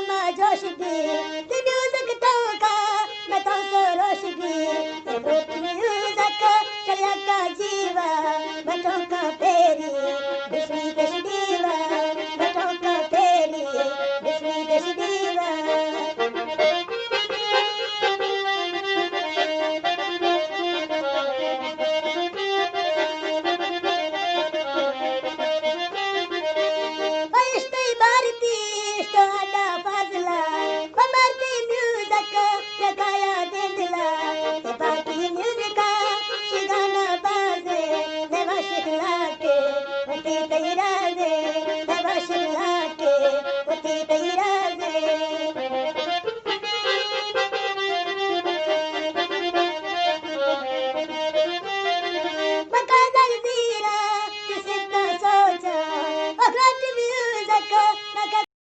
मा जोशगी ती म्यूजिक टोका मैं तो रोशगी ते ब्रूट म्यूजिक चलिया का जीवा बटों का पेरी बिस्वी देश दीवा बटों का पेरी बिस्वी देश दीवा Thank you.